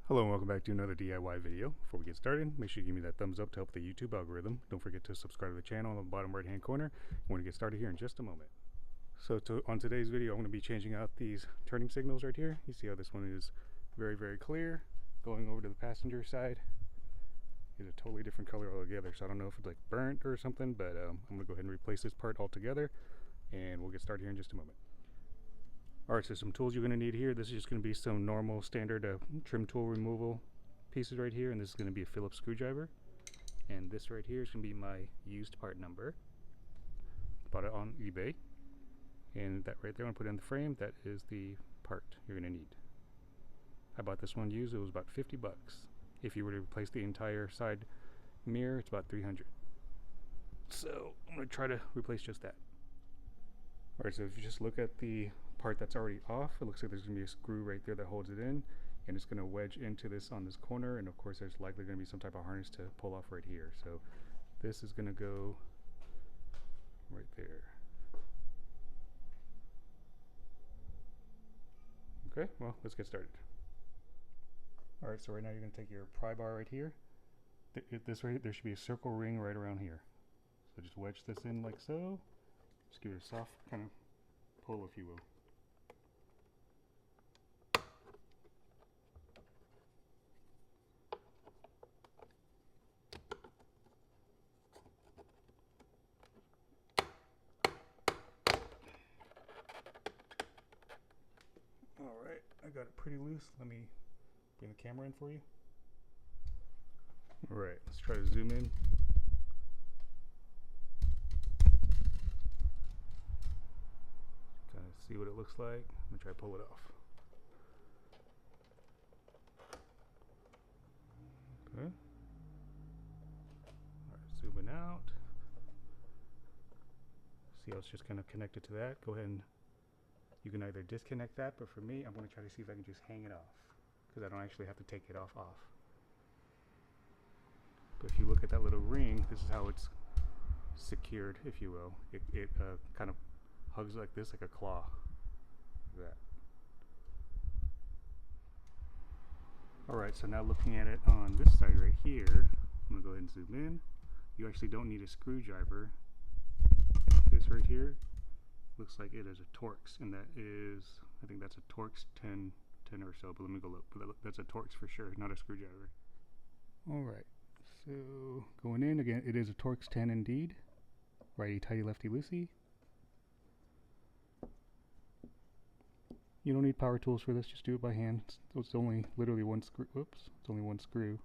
Hello and welcome back to another DIY video. Before we get started, make sure you give me that thumbs up to help the YouTube algorithm. Don't forget to subscribe to the channel in the bottom right hand corner. We're going to get started here in just a moment. So on today's video, I'm going to be changing out these turning signals right here. You see how this one is very clear. Going over to the passenger side is a totally different color altogether. So I don't know if it's like burnt or something, but I'm going to go ahead and replace this part altogether, and we'll get started here in just a moment. Alright, so some tools you're going to need here. This is just going to be some normal standard trim tool removal pieces right here, and this is going to be a Phillips screwdriver. And this right here is going to be my used part number. Bought it on eBay. And that right there, I'm going to put it in the frame. That is the part you're going to need. I bought this one used. It was about 50 bucks. If you were to replace the entire side mirror, it's about 300. So I'm going to try to replace just that. Alright, so if you just look at the part that's already off, it looks like there's going to be a screw right there that holds it in, and it's going to wedge into this on this corner, and of course there's likely going to be some type of harness to pull off right here. So this is going to go right there. Okay, well, let's get started. Alright, so right now you're going to take your pry bar right here. This right here, there should be a circle ring right around here. So just wedge this in like so. Just give it a soft kind of pull, if you will. Alright, I got it pretty loose. Let me bring the camera in for you. Alright, let's try to zoom in. Kind of see what it looks like. I'm going to try to pull it off. Okay. Alright, zooming out. See how it's just kind of connected to that. Go ahead and you can either disconnect that, but for me, I'm going to try to see if I can just hang it off, because I don't actually have to take it off. But if you look at that little ring, this is how it's secured, if you will. It kind of hugs like this, like a claw. Like that. Alright, so now looking at it on this side right here, I'm going to go ahead and zoom in. You actually don't need a screwdriver. This right here looks like it is a Torx, and that is, I think that's a Torx 10 or so, but let me go look. But that's a Torx for sure, not a screwdriver. Alright, so going in again, it is a Torx 10 indeed. Righty tighty, lefty loosey. You don't need power tools for this, just do it by hand. It's only literally one screw. Whoops, it's only one screw.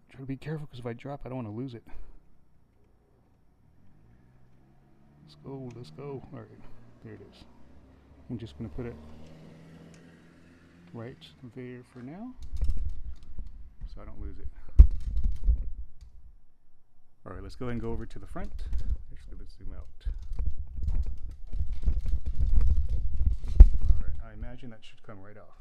Try to be careful, because if I drop, I don't want to lose it. Let's go. Alright, there it is. I'm just going to put it right there for now, so I don't lose it. Alright, let's go ahead and go over to the front. Actually, let's zoom out. Alright, I imagine that should come right off.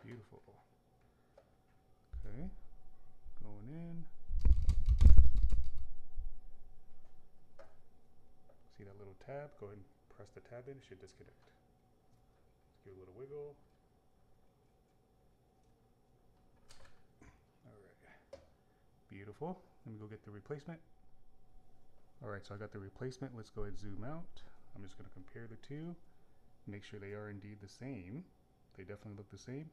Beautiful. Okay, going in. See that little tab? Go ahead and press the tab in, it should disconnect. Let's give it a little wiggle. Alright, beautiful. Let me go get the replacement. Alright, so I got the replacement. Let's go ahead and zoom out. I'm just going to compare the two, make sure they are indeed the same. They definitely look the same.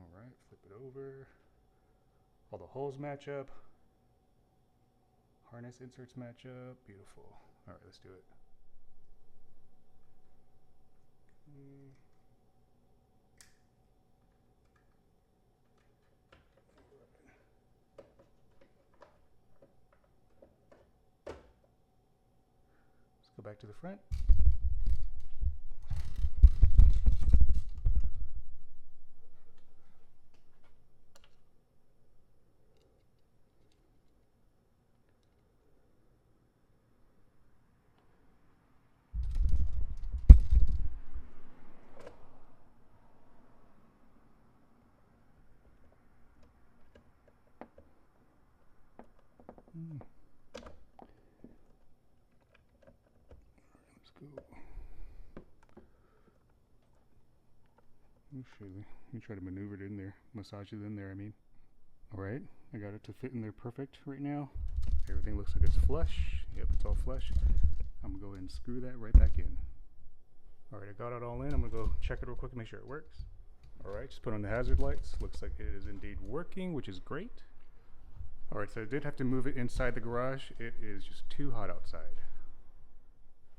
Alright, flip it over. All the holes match up. Harness inserts match up. Beautiful. Alright, let's do it. Let's go back to the front. Let me try to maneuver it in there, massage it in there, I mean. Alright, I got it to fit in there perfect right now. Everything looks like it's flush. Yep, it's all flush. I'm gonna go ahead and screw that right back in. Alright, I got it all in. I'm gonna go check it real quick and make sure it works. Alright, just put on the hazard lights. Looks like it is indeed working, which is great. Alright, so I did have to move it inside the garage. It is just too hot outside.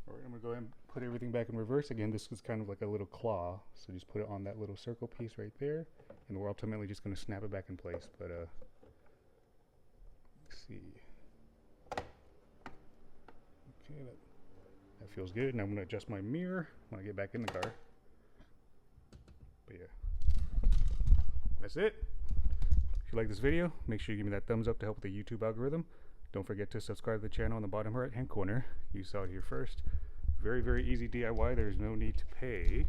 Alright, I'm gonna go ahead and put everything back in reverse. Again, this is kind of like a little claw, so just put it on that little circle piece right there, and we're ultimately just gonna snap it back in place. But let's see. Okay, that feels good. Now I'm gonna adjust my mirror when I get back in the car. But yeah, that's it. If you like this video, make sure you give me that thumbs up to help with the YouTube algorithm. Don't forget to subscribe to the channel in the bottom right hand corner. You saw it here first. Very, very easy DIY. There's no need to pay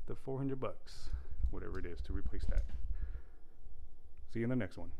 the $400, whatever it is, to replace that. See you in the next one.